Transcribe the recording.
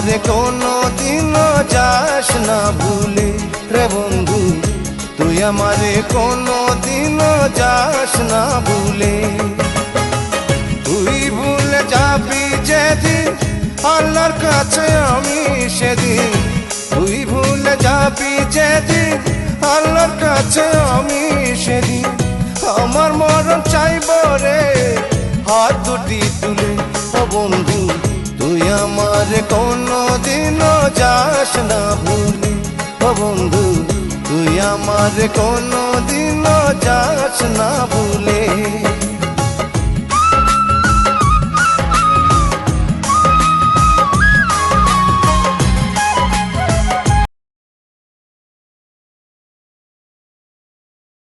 আমারে কোনো দিনও যাস না ভুলে রে বন্ধু, তুই আমারে কোনো দিনও যাস না ভুলে। তুই ভুলে যাবি যেদিন আল্লাহর কাছে আমি সেদিন, তুই ভুলে যাবি যেদিন আল্লাহর কাছে আমি সেদিন, আমার মরণ চাইব রে হাত দুটি তুলে। ও বন্ধু তুই আমারে কোনো দিনও যাস না ভুলে, ও বন্ধু তুই আমারে কোনো দিনও যাস না